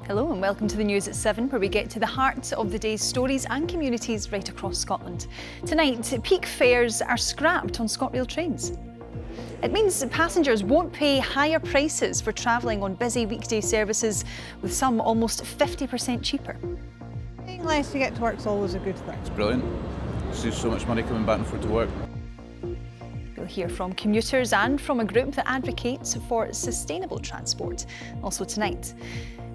Hello and welcome to the news at 7, where we get to the heart of the day's stories and communities right across Scotland. Tonight, peak fares are scrapped on ScotRail trains. It means passengers won't pay higher prices for travelling on busy weekday services, with some almost 50% cheaper. Paying less to get to work is always a good thing. It's brilliant. Saves so much money coming back and forth to work. We'll hear from commuters and from a group that advocates for sustainable transport. Also tonight,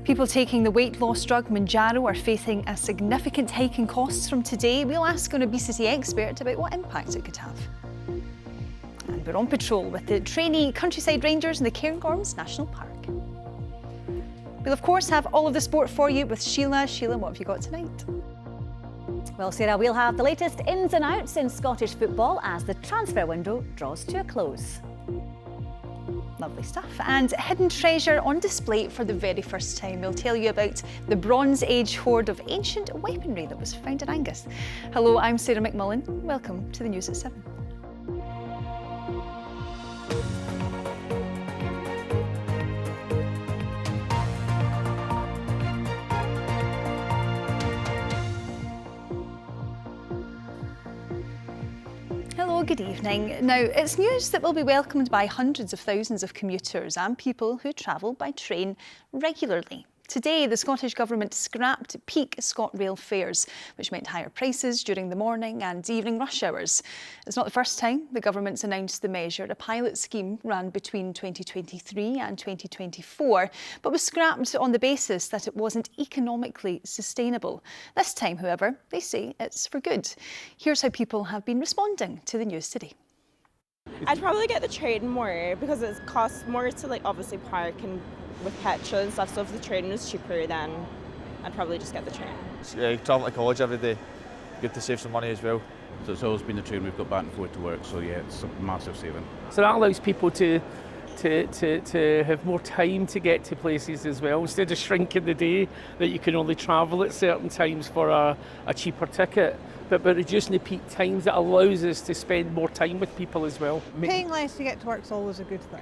people taking the weight loss drug Mounjaro are facing a significant hike in costs from today. We'll ask an obesity expert about what impact it could have. And we're on patrol with the trainee Countryside Rangers in the Cairngorms National Park. We'll of course have all of the sport for you with Sheila. Sheila, what have you got tonight? Well, Sarah, we'll have the latest ins and outs in Scottish football as the transfer window draws to a close. Lovely stuff. And hidden treasure on display for the very first time. We'll tell you about the Bronze Age hoard of ancient weaponry that was found in Angus. Hello, I'm Sarah McMullen. Welcome to the news at 7. Good evening. Now, it's news that will be welcomed by hundreds of thousands of commuters and people who travel by train regularly. Today, the Scottish Government scrapped peak ScotRail fares, which meant higher prices during the morning and evening rush hours. It's not the first time the Government's announced the measure. A pilot scheme ran between 2023 and 2024, but was scrapped on the basis that it wasn't economically sustainable. This time, however, they say it's for good. Here's how people have been responding to the news today. I'd probably get the train more because it costs more to obviously park and with petrol and stuff, so if the train was cheaper then I'd probably just get the train. Yeah, travel to college every day, good to save some money as well. So it's always been the train we've got back and forth to work, so yeah, it's a massive saving. So that allows people to have more time to get to places as well, instead of shrinking the day that you can only travel at certain times for a cheaper ticket. But by reducing the peak times, it allows us to spend more time with people as well. Paying less to get to work is always a good thing.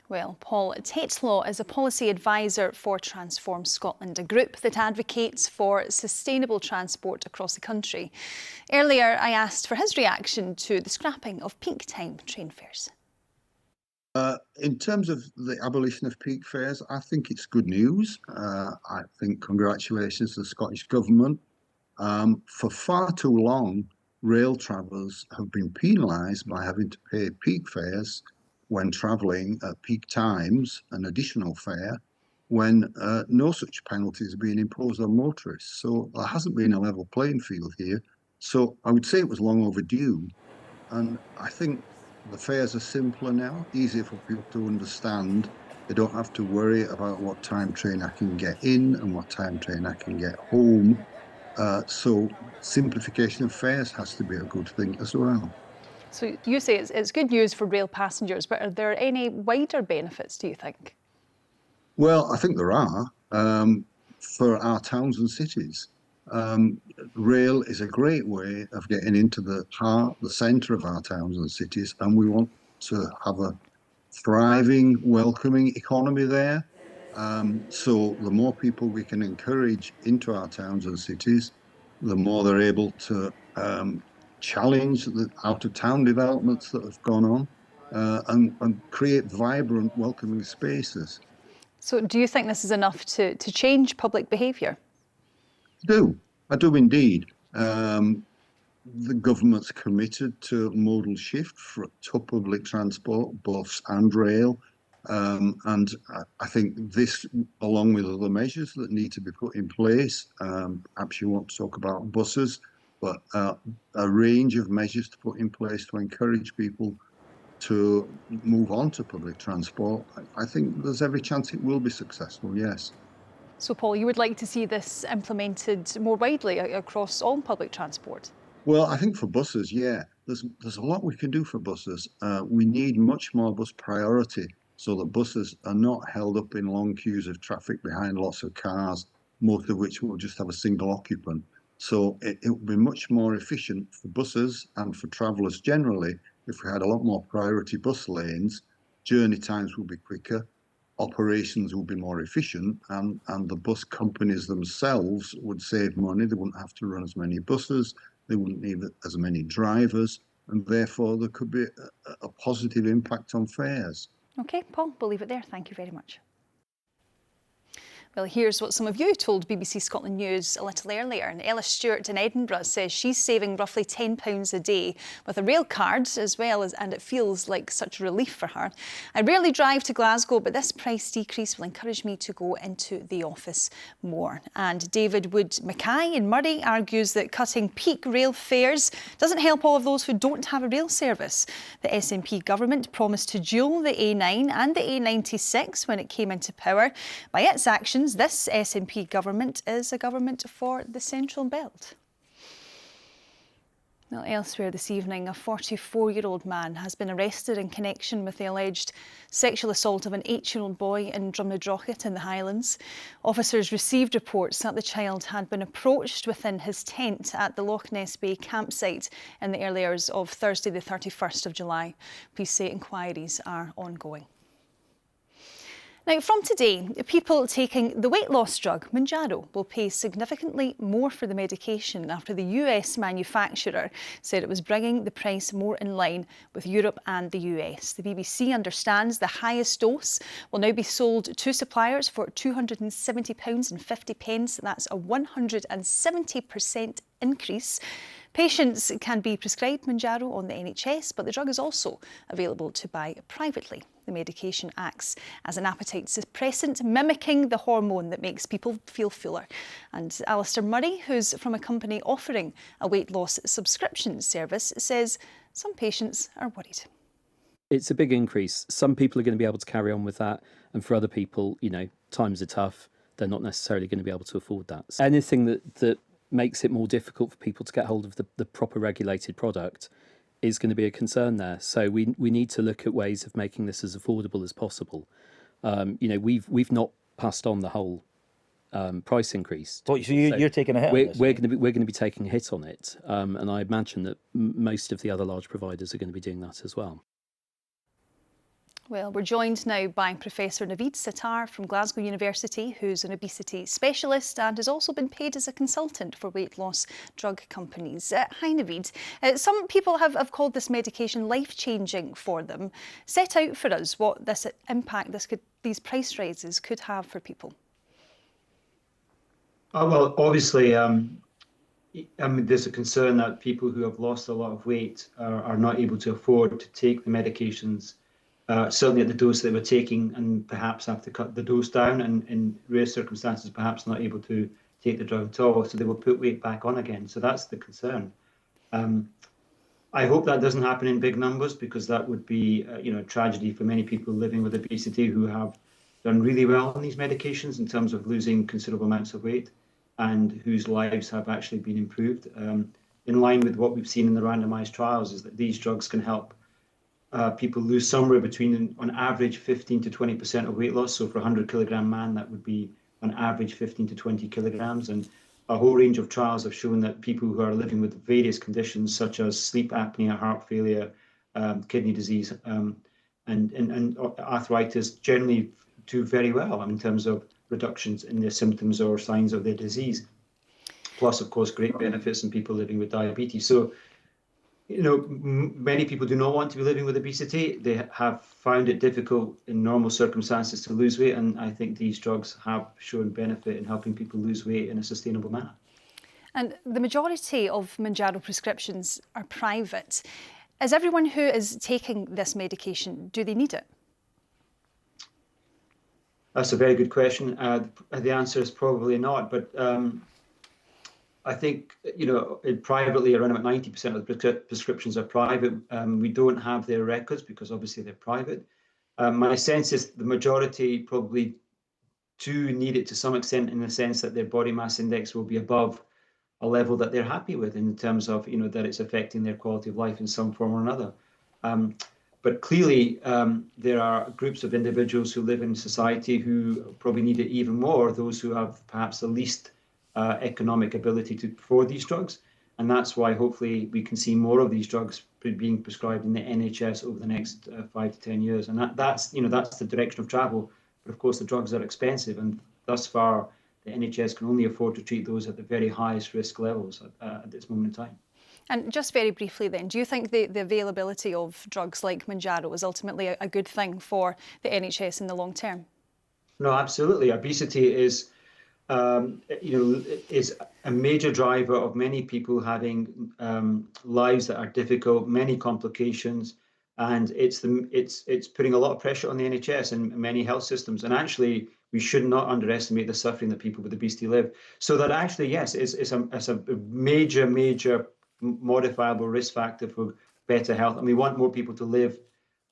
Well, Paul Taitlaw is a policy advisor for Transform Scotland, a group that advocates for sustainable transport across the country. Earlier, I asked for his reaction to the scrapping of peak time train fares. In terms of the abolition of peak fares, I think it's good news. I think congratulations to the Scottish Government. For far too long, rail travellers have been penalised by having to pay peak fares when travelling at peak times, an additional fare, when no such penalties are being imposed on motorists. So there hasn't been a level playing field here. So I would say it was long overdue. And I think the fares are simpler now, easier for people to understand. They don't have to worry about what time train I can get in and what time train I can get home. So simplification of fares has to be a good thing as well. So you say it's good news for rail passengers, but are there any wider benefits, do you think? Well, I think there are for our towns and cities. Rail is a great way of getting into the heart, the centre of our towns and cities, and we want to have a thriving, welcoming economy there. So the more people we can encourage into our towns and cities, the more they're able to challenge the out-of-town developments that have gone on and create vibrant, welcoming spaces. So do you think this is enough to change public behaviour? I do indeed. The government's committed to modal shift to public transport, bus and rail. And I think this, along with other measures that need to be put in place, perhaps you want to talk about buses, but a range of measures to put in place to encourage people to move on to public transport. I think there's every chance it will be successful, yes. So, Paul, you would like to see this implemented more widely across all public transport? Well, I think for buses, yeah, there's a lot we can do for buses. We need much more bus priority so that buses are not held up in long queues of traffic behind lots of cars, most of which will just have a single occupant. So it would be much more efficient for buses and for travellers generally if we had a lot more priority bus lanes. Journey times would be quicker. operations would be more efficient, and the bus companies themselves would save money. They wouldn't have to run as many buses, they wouldn't need as many drivers, and therefore there could be a positive impact on fares. OK, Paul, we'll leave it there. Thank you very much. Well, here's what some of you told BBC Scotland News a little earlier. And Ella Stewart in Edinburgh says she's saving roughly £10 a day with a rail card as well, and it feels like such relief for her. I rarely drive to Glasgow, but this price decrease will encourage me to go into the office more. And David Wood Mackay in Murray argues that cutting peak rail fares doesn't help all of those who don't have a rail service. The SNP government promised to dual the A9 and the A96 when it came into power. By its actions, this SNP government is a government for the Central Belt. Well, elsewhere this evening, a 44-year-old man has been arrested in connection with the alleged sexual assault of an 8-year-old boy in Drumnadrochit in the Highlands. Officers received reports that the child had been approached within his tent at the Loch Ness Bay campsite in the early hours of Thursday the 31st of July. Police say inquiries are ongoing. Now, from today, people taking the weight loss drug Mounjaro will pay significantly more for the medication after the US manufacturer said it was bringing the price more in line with Europe and the US. The BBC understands the highest dose will now be sold to suppliers for £270.50. That's a 170% increase. Patients can be prescribed Mounjaro on the NHS, but the drug is also available to buy privately. The medication acts as an appetite suppressant, mimicking the hormone that makes people feel fuller. And Alistair Murray, who's from a company offering a weight loss subscription service, says some patients are worried. It's a big increase. Some people are going to be able to carry on with that. And for other people, times are tough. They're not necessarily going to be able to afford that. So anything that makes it more difficult for people to get hold of the proper regulated product is going to be a concern there. So we need to look at ways of making this as affordable as possible. We've not passed on the whole price increase. So you're taking a hit on this? We're going to be taking a hit on it, and I imagine that most of the other large providers are going to be doing that as well. Well, we're joined now by Professor Naveed Sattar from Glasgow University, who's an obesity specialist and has also been paid as a consultant for weight loss drug companies. Hi, Naveed. Some people have called this medication life-changing for them. Set out for us what this impact these price rises could have for people. Well, obviously, there's a concern that people who have lost a lot of weight are not able to afford to take the medications. Certainly at the dose they were taking, and perhaps have to cut the dose down, and in rare circumstances perhaps not able to take the drug at all, so they will put weight back on again. So that's the concern. I hope that doesn't happen in big numbers, because that would be a tragedy for many people living with obesity who have done really well on these medications in terms of losing considerable amounts of weight, and whose lives have actually been improved. In line with what we've seen in the randomized trials, is that these drugs can help people lose somewhere between, on average, 15 to 20% of weight loss. So for a 100-kilogram man, that would be on average 15 to 20 kilograms. And a whole range of trials have shown that people who are living with various conditions, such as sleep apnea, heart failure, kidney disease, and arthritis, generally do very well in terms of reductions in their symptoms or signs of their disease. Plus, of course, great benefits in people living with diabetes. So, many people do not want to be living with obesity. They have found it difficult in normal circumstances to lose weight, and I think these drugs have shown benefit in helping people lose weight in a sustainable manner. And the majority of Mounjaro prescriptions are private. Is everyone who is taking this medication, do they need it? That's a very good question. The answer is probably not, but I think, privately around about 90% of the prescriptions are private. We don't have their records because obviously they're private. My sense is the majority probably do need it to some extent, in the sense that their body mass index will be above a level that they're happy with, in terms of, that it's affecting their quality of life in some form or another. But clearly, there are groups of individuals who live in society who probably need it even more, those who have perhaps the least economic ability to afford these drugs, and that's why hopefully we can see more of these drugs being prescribed in the NHS over the next 5 to 10 years, and that's the direction of travel But of course, the drugs are expensive, and thus far, the NHS can only afford to treat those at the very highest risk levels at this moment in time. And just very briefly then, do you think the availability of drugs like Mounjaro is ultimately a good thing for the NHS in the long term? No, absolutely. Obesity is, is a major driver of many people having lives that are difficult, many complications, and it's putting a lot of pressure on the NHS and many health systems. And actually, we should not underestimate the suffering that people with obesity live. So that actually, yes, it's a major modifiable risk factor for better health, and we want more people to live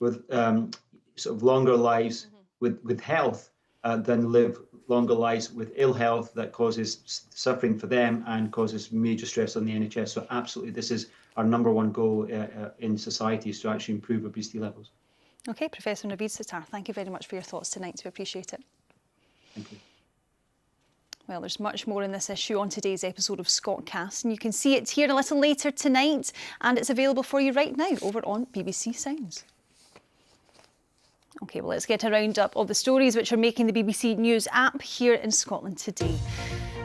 with sort of longer lives with health than live longer lives with ill health that causes suffering for them and causes major stress on the NHS. So absolutely, this is our number one goal in society, is to actually improve obesity levels. Okay, Professor Naveed Sattar, thank you very much for your thoughts tonight. We appreciate it. Thank you. Well, there's much more in this issue on today's episode of Scotcast, and you can see it here a little later tonight, and it's available for you right now over on BBC Sounds. OK, well, let's get a roundup of the stories which are making the BBC News app here in Scotland today.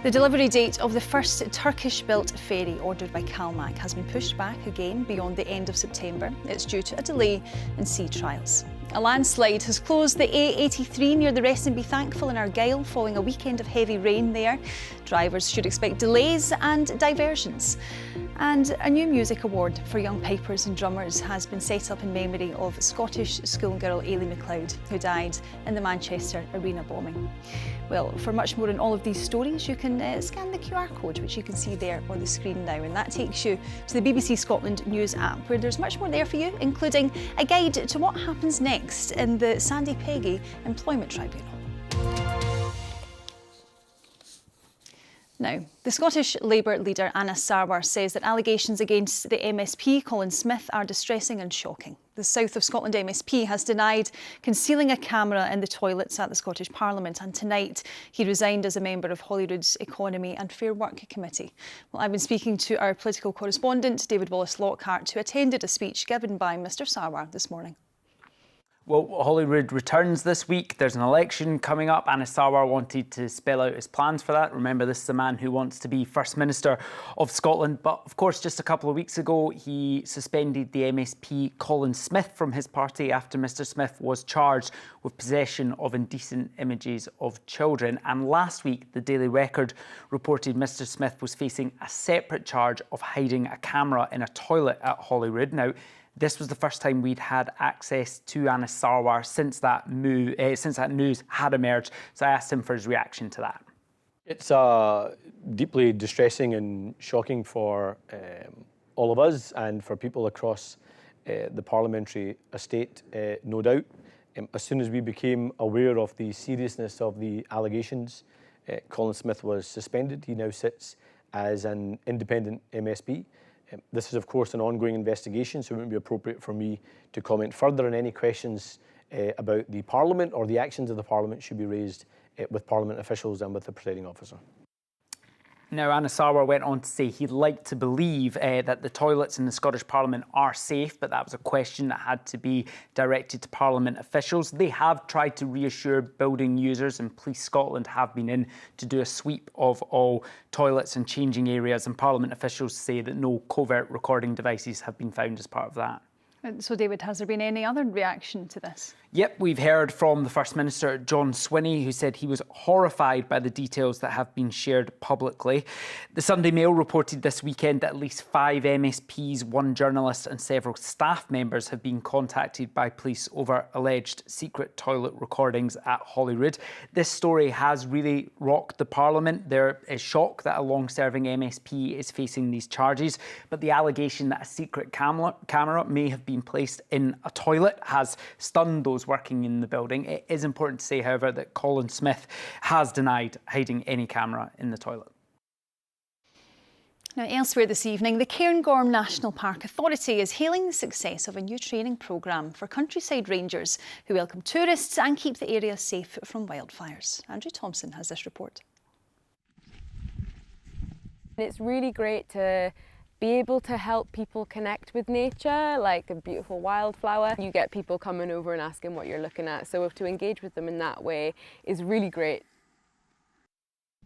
The delivery date of the first Turkish-built ferry ordered by CalMac has been pushed back again beyond the end of September. It's due to a delay in sea trials. A landslide has closed the A83 near the Rest and Be Thankful in Argyll following a weekend of heavy rain there. Drivers should expect delays and diversions. And a new music award for young pipers and drummers has been set up in memory of Scottish schoolgirl Ailey MacLeod, who died in the Manchester Arena bombing. Well, for much more on all of these stories, you can scan the QR code, which you can see there on the screen now, and that takes you to the BBC Scotland News app, where there's much more there for you, including a guide to what happens next in the Sandy Peggy Employment Tribunal. Now, the Scottish Labour leader Anas Sarwar says that allegations against the MSP Colin Smith are distressing and shocking. The South of Scotland MSP has denied concealing a camera in the toilets at the Scottish Parliament, and tonight he resigned as a member of Holyrood's Economy and Fair Work Committee. Well, I've been speaking to our political correspondent, David Wallace-Lockhart, who attended a speech given by Mr Sarwar this morning. Well, Holyrood returns this week. There's an election coming up. Anas Sarwar wanted to spell out his plans for that. Remember, this is a man who wants to be First Minister of Scotland. But of course, just a couple of weeks ago, he suspended the MSP Colin Smith from his party after Mr Smith was charged with possession of indecent images of children. And last week, the Daily Record reported Mr Smith was facing a separate charge of hiding a camera in a toilet at Holyrood. Now, this was the first time we'd had access to Anas Sarwar since that news had emerged. So I asked him for his reaction to that. It's deeply distressing and shocking for all of us and for people across the parliamentary estate, no doubt. As soon as we became aware of the seriousness of the allegations, Colin Smith was suspended. He now sits as an independent MSP. This is, of course, an ongoing investigation, so it wouldn't be appropriate for me to comment further on any questions about the Parliament or the actions of the Parliament should be raised with Parliament officials and with the presiding officer. Now, Anas Sarwar went on to say he'd like to believe that the toilets in the Scottish Parliament are safe, but that was a question that had to be directed to Parliament officials. They have tried to reassure building users, and Police Scotland have been in to do a sweep of all toilets and changing areas, and Parliament officials say that no covert recording devices have been found as part of that. So, David, has there been any other reaction to this? Yep, we've heard from the First Minister, John Swinney, who said he was horrified by the details that have been shared publicly. The Sunday Mail reported this weekend that at least 5 MSPs, 1 journalist and several staff members have been contacted by police over alleged secret toilet recordings at Holyrood. This story has really rocked the Parliament. There is shock that a long-serving MSP is facing these charges, but the allegation that a secret camera may have been placed in a toilet has stunned those working in the building. It is important to say, however, that Colin Smith has denied hiding any camera in the toilet. Now, elsewhere this evening, the Cairngorm National Park Authority is hailing the success of a new training programme for countryside rangers who welcome tourists and keep the area safe from wildfires. Andrew Thompson has this report. It's really great to be able to help people connect with nature, like a beautiful wildflower. You get people coming over and asking what you're looking at, so to engage with them in that way is really great.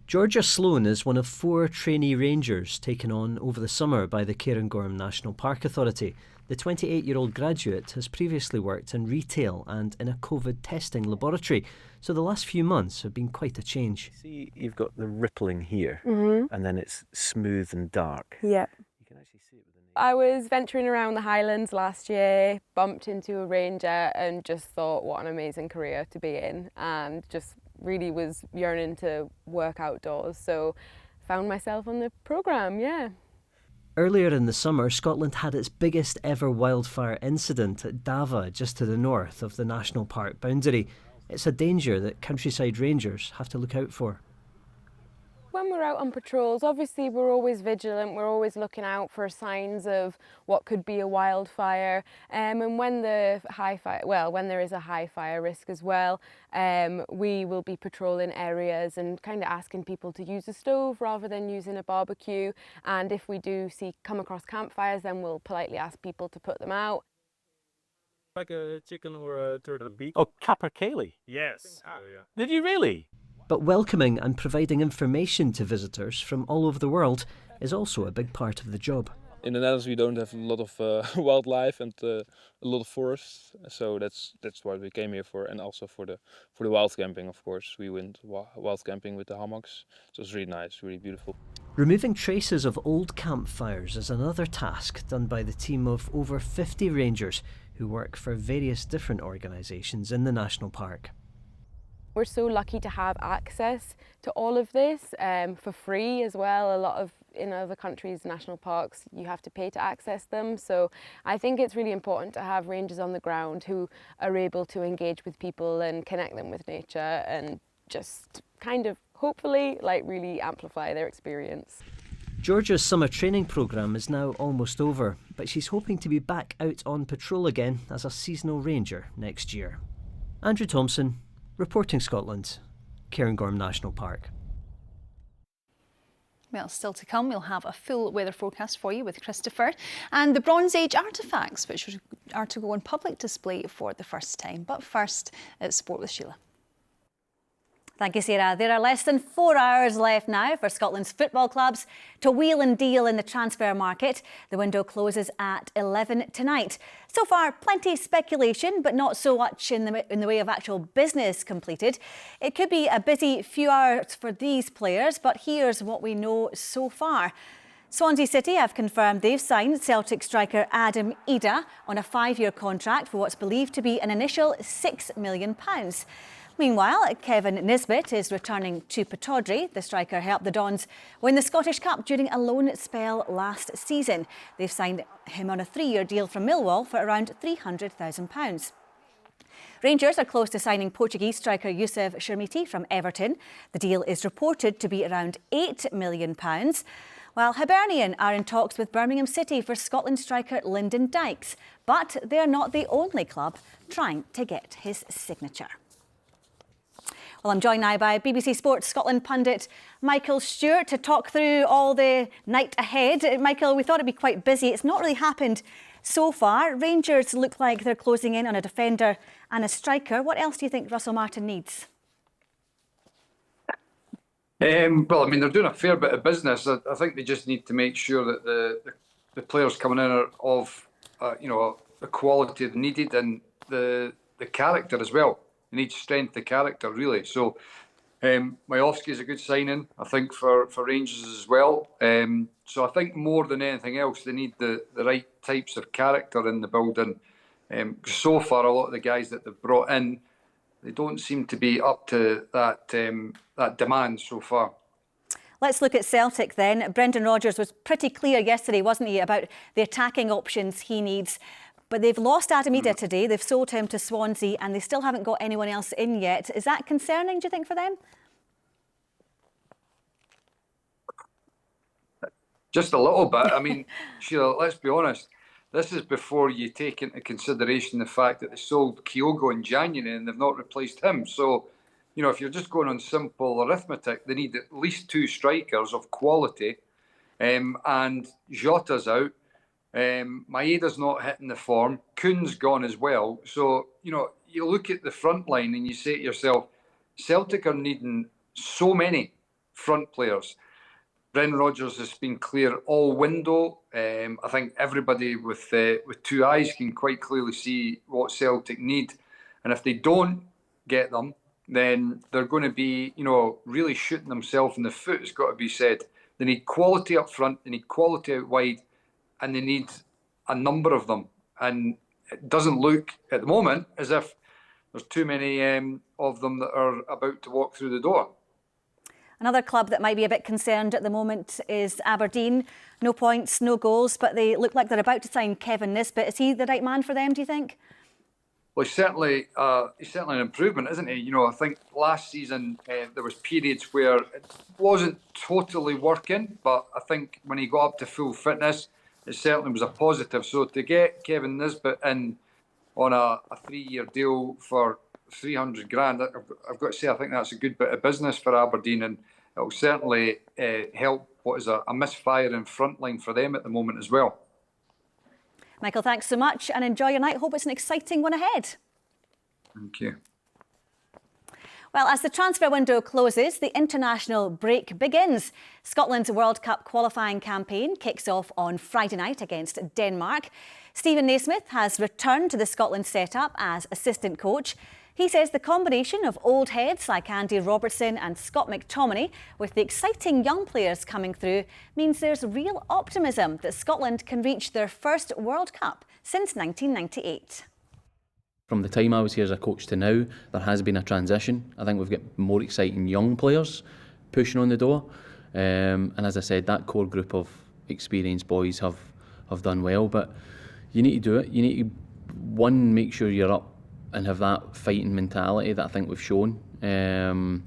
Georgia Sloan is one of 4 trainee rangers taken on over the summer by the Cairngorm National Park Authority. The 28-year-old graduate has previously worked in retail and in a COVID testing laboratory, so the last few months have been quite a change. See, you've got the rippling here, and then it's smooth and dark. Yeah. You can actually see it with the naked. I was venturing around the Highlands last year, bumped into a ranger and just thought what an amazing career to be in, and just really was yearning to work outdoors, so found myself on the programme, yeah. Earlier in the summer, Scotland had its biggest ever wildfire incident at Dava, just to the north of the national park boundary. It's a danger that countryside rangers have to look out for. When we're out on patrols, obviously we're always vigilant, we're always looking out for signs of what could be a wildfire, and when there is a high fire risk as well, we will be patrolling areas and kind of asking people to use a stove rather than using a barbecue, and if we do come across campfires, then we'll politely ask people to put them out. Like a chicken or a turtle beak. Oh, capercaillie? Yes. Did you really? But welcoming and providing information to visitors from all over the world is also a big part of the job. In the Netherlands we don't have a lot of wildlife and a lot of forests, so that's what we came here for, and also for the wild camping, of course. We went wild camping with the hammocks, so it's really nice, really beautiful. Removing traces of old campfires is another task done by the team of over 50 rangers who work for various different organisations in the national park. We're so lucky to have access to all of this for free as well. A lot of, in other countries, national parks, you have to pay to access them. So I think it's really important to have rangers on the ground who are able to engage with people and connect them with nature and just kind of, hopefully, like really amplify their experience. Georgia's summer training programme is now almost over, but she's hoping to be back out on patrol again as a seasonal ranger next year. Andrew Thompson, reporting Scotland, Cairngorm National Park. Well, still to come, we'll have a full weather forecast for you with Christopher, and the Bronze Age artefacts, which are to go on public display for the first time. But first, it's Sport with Sheila. Thank you, Sarah. There are less than 4 hours left now for Scotland's football clubs to wheel and deal in the transfer market. The window closes at 11 tonight. So far, plenty of speculation, but not so much in the way of actual business completed. It could be a busy few hours for these players, but here's what we know so far. Swansea City have confirmed they've signed Celtic striker Adam Idah on a 5-year contract for what's believed to be an initial £6 million. Meanwhile, Kevin Nisbet is returning to Pittodrie. The striker helped the Dons win the Scottish Cup during a loan spell last season. They've signed him on a 3-year deal from Millwall for around £300,000. Rangers are close to signing Portuguese striker Youssef Chermiti from Everton. The deal is reported to be around £8 million. While Hibernian are in talks with Birmingham City for Scotland striker Lyndon Dykes. But they're not the only club trying to get his signature. Well, I'm joined now by BBC Sports Scotland pundit Michael Stewart to talk through all the night ahead. Michael, we thought it'd be quite busy. It's not really happened so far. Rangers look like they're closing in on a defender and a striker. What else do you think Russell Martin needs? Well, I mean, they're doing a fair bit of business. I think they just need to make sure that the players coming in are of, the quality needed and the character as well. They need strength of character, really. So, Majowski is a good signing, I think, for Rangers as well. So I think more than anything else, they need the right types of character in the building. So far, a lot of the guys that they've brought in, they don't seem to be up to that demand so far. Let's look at Celtic then. Brendan Rodgers was pretty clear yesterday, wasn't he, about the attacking options he needs. But they've lost Adam Idah today. They've sold him to Swansea and they still haven't got anyone else in yet. Is that concerning, do you think, for them? Just a little bit. I mean, Sheila, let's be honest. This is before you take into consideration the fact that they sold Kyogo in January and they've not replaced him. So, if you're just going on simple arithmetic, they need at least 2 strikers of quality. and Jota's out. Maeda's not hitting the form. Kuhn's gone as well. So, you look at the front line and you say to yourself, Celtic are needing so many front players. Brendan Rodgers has been clear all window. I think everybody with 2 eyes can quite clearly see what Celtic need. And if they don't get them, then they're going to be, really shooting themselves in the foot, it's got to be said. They need quality up front, they need quality out wide, and they need a number of them. And it doesn't look at the moment as if there's too many of them that are about to walk through the door. Another club that might be a bit concerned at the moment is Aberdeen. No points, no goals, but they look like they're about to sign Kevin Nisbet. Is he the right man for them, do you think? Well, he's certainly an improvement, isn't he? I think last season there was periods where it wasn't totally working, but I think when he got up to full fitness, it certainly was a positive. So to get Kevin Nisbet in on a 3-year deal for 300 grand, I've got to say I think that's a good bit of business for Aberdeen, and it'll certainly help what is a misfiring front line for them at the moment as well. Michael, thanks so much and enjoy your night. Hope it's an exciting one ahead. Thank you. Well, as the transfer window closes, the international break begins. Scotland's World Cup qualifying campaign kicks off on Friday night against Denmark. Stephen Naismith has returned to the Scotland setup as assistant coach. He says the combination of old heads like Andy Robertson and Scott McTominay, with the exciting young players coming through, means there's real optimism that Scotland can reach their first World Cup since 1998. From the time I was here as a coach to now, there has been a transition. I think we've got more exciting young players pushing on the door. And as I said, that core group of experienced boys have done well. But you need to do it. You need to, one, make sure you're up and have that fighting mentality that I think we've shown. And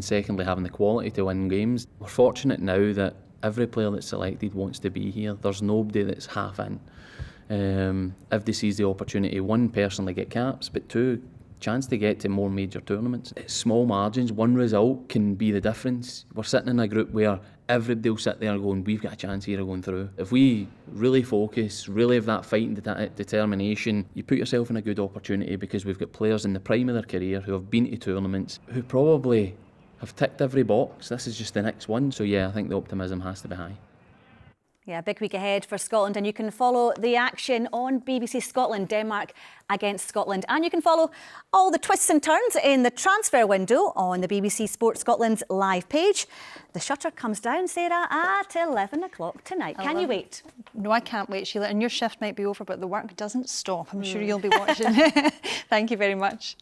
secondly, having the quality to win games. We're fortunate now that every player that's selected wants to be here. There's nobody that's half in. If they seize the opportunity, one, personally get caps, but two, chance to get to more major tournaments. It's small margins. One result can be the difference. We're sitting in a group where everybody will sit there going, we've got a chance here of going through. If we really focus, really have that fight and determination, you put yourself in a good opportunity, because we've got players in the prime of their career who have been to tournaments, who probably have ticked every box. This is just the next one. So yeah, I think the optimism has to be high. Yeah, big week ahead for Scotland, and you can follow the action on BBC Scotland, Denmark against Scotland. And you can follow all the twists and turns in the transfer window on the BBC Sport Scotland's live page. The shutter comes down, Sarah, at 11 o'clock tonight. Can you wait? No, I can't wait, Sheila. And your shift might be over, but the work doesn't stop. I'm sure you'll be watching. Thank you very much.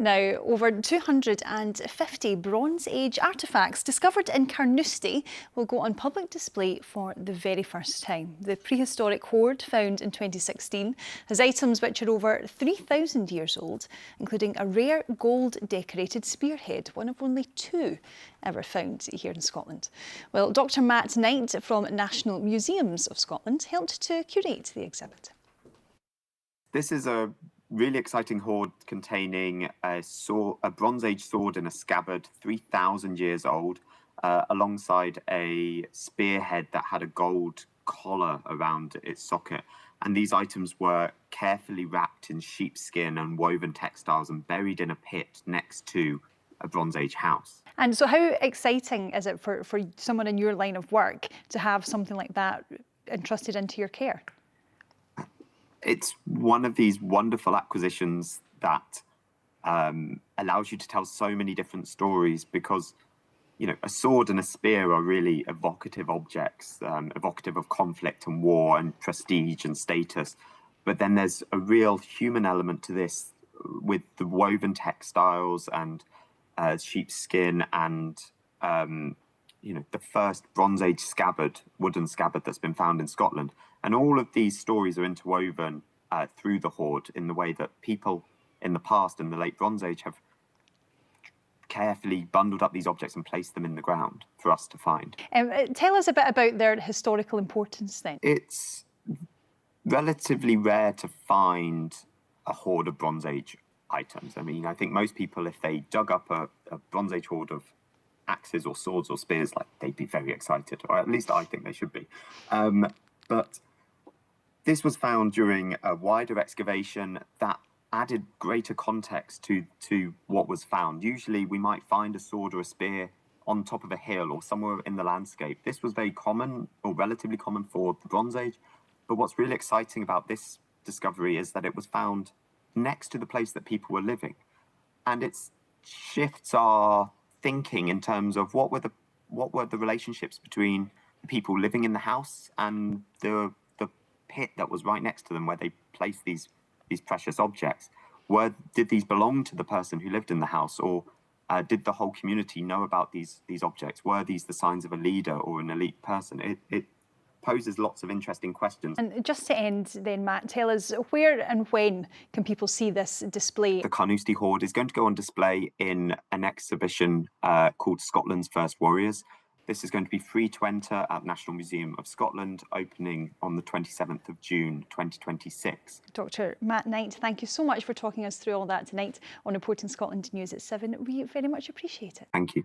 Now, over 250 Bronze Age artefacts discovered in Carnoustie will go on public display for the very first time. The prehistoric hoard, found in 2016, has items which are over 3,000 years old, including a rare gold-decorated spearhead, one of only 2 ever found here in Scotland. Well, Dr. Matt Knight from National Museums of Scotland helped to curate the exhibit. This is a really exciting hoard containing a Bronze Age sword in a scabbard, 3,000 years old, alongside a spearhead that had a gold collar around its socket. And these items were carefully wrapped in sheepskin and woven textiles and buried in a pit next to a Bronze Age house. And so how exciting is it for someone in your line of work to have something like that entrusted into your care? It's one of these wonderful acquisitions that allows you to tell so many different stories, because, you know, a sword and a spear are really evocative objects, evocative of conflict and war and prestige and status. But then there's a real human element to this, with the woven textiles and sheepskin and, you know, the first Bronze Age scabbard, wooden scabbard that's been found in Scotland. And all of these stories are interwoven through the hoard in the way that people in the past, in the late Bronze Age, have carefully bundled up these objects and placed them in the ground for us to find. Tell us a bit about their historical importance then. It's relatively rare to find a hoard of Bronze Age items. I mean, I think most people, if they dug up a Bronze Age hoard of axes or swords or spears, like they'd be very excited, or at least I think they should be. But this was found during a wider excavation that added greater context to what was found. Usually we might find a sword or a spear on top of a hill or somewhere in the landscape. This was very common, or relatively common, for the Bronze Age. But what's really exciting about this discovery is that it was found next to the place that people were living. And it shifts our thinking in terms of what were the relationships between the people living in the house and the pit that was right next to them, where they placed these precious objects. Did these belong to the person who lived in the house, or did the whole community know about these objects? Were these the signs of a leader or an elite person? It poses lots of interesting questions. And just to end then, Matt, tell us where and when can people see this display? The Carnoustie hoard is going to go on display in an exhibition called Scotland's First Warriors. This is going to be free to enter at National Museum of Scotland, opening on the 27th of June 2026. Dr. Matt Knight, thank you so much for talking us through all that tonight on Reporting Scotland News at 7. We very much appreciate it. Thank you.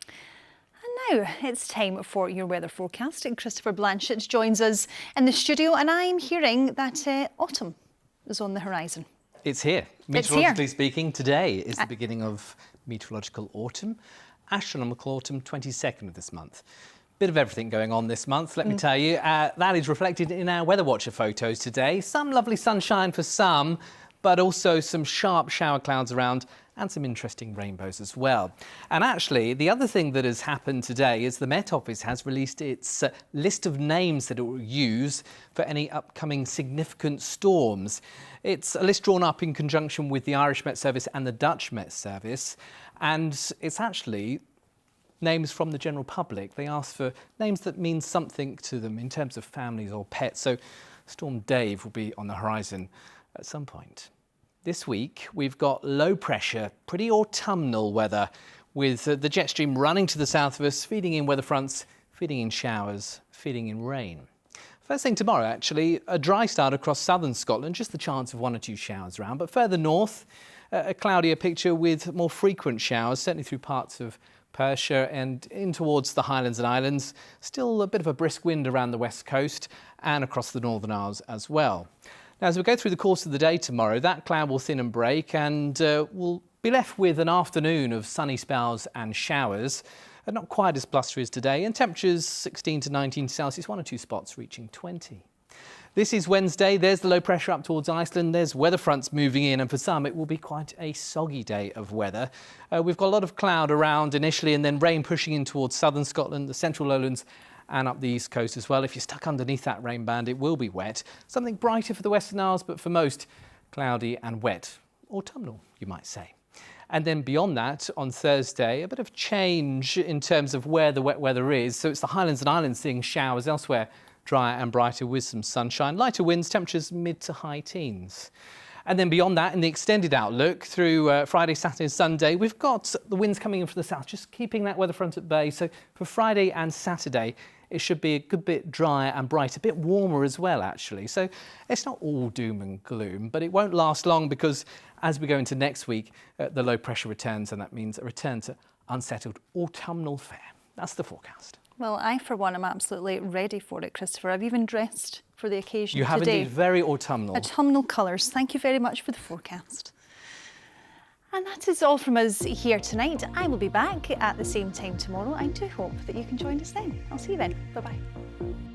And now it's time for your weather forecast. Christopher Blanchett joins us in the studio, and I'm hearing that autumn is on the horizon. It's here. Meteorologically speaking, today is the beginning of meteorological autumn. Astronomical autumn, 22nd of this month. Bit of everything going on this month, let me tell you. That is reflected in our Weather Watcher photos today. Some lovely sunshine for some, but also some sharp shower clouds around and some interesting rainbows as well. And actually, the other thing that has happened today is the Met Office has released its list of names that it will use for any upcoming significant storms. It's a list drawn up in conjunction with the Irish Met Service and the Dutch Met Service. And it's actually names from the general public. They ask for names that mean something to them in terms of families or pets. So Storm Dave will be on the horizon at some point. This week, we've got low pressure, pretty autumnal weather, with the jet stream running to the south of us, feeding in weather fronts, feeding in showers, feeding in rain. First thing tomorrow, actually, a dry start across southern Scotland, just the chance of 1 or 2 showers around. But further north, a cloudier picture with more frequent showers, certainly through parts of Perthshire and in towards the Highlands and Islands. Still a bit of a brisk wind around the west coast and across the Northern Isles as well. Now, as we go through the course of the day tomorrow, that cloud will thin and break, and we'll be left with an afternoon of sunny spells and showers. Not quite as blustery as today, and temperatures 16 to 19 Celsius, 1 or 2 spots reaching 20. This is Wednesday. There's the low pressure up towards Iceland. There's weather fronts moving in, and for some it will be quite a soggy day of weather. We've got a lot of cloud around initially, and then rain pushing in towards southern Scotland, the central lowlands and up the east coast as well. If you're stuck underneath that rain band, it will be wet. Something brighter for the Western Isles, but for most, cloudy and wet. Autumnal, you might say. And then beyond that, on Thursday, a bit of change in terms of where the wet weather is. So it's the Highlands and Islands seeing showers, elsewhere drier and brighter with some sunshine. Lighter winds, temperatures mid to high teens. And then beyond that, in the extended outlook through Friday, Saturday and Sunday, we've got the winds coming in from the south, just keeping that weather front at bay. So for Friday and Saturday, it should be a good bit drier and bright, a bit warmer as well, actually. So it's not all doom and gloom, but it won't last long because as we go into next week, the low pressure returns, and that means a return to unsettled autumnal fare. That's the forecast. Well, I, for one, am absolutely ready for it, Christopher. I've even dressed for the occasion today. You have indeed, very autumnal. Autumnal colours. Thank you very much for the forecast. And that is all from us here tonight. I will be back at the same time tomorrow. I do hope that you can join us then. I'll see you then. Bye-bye.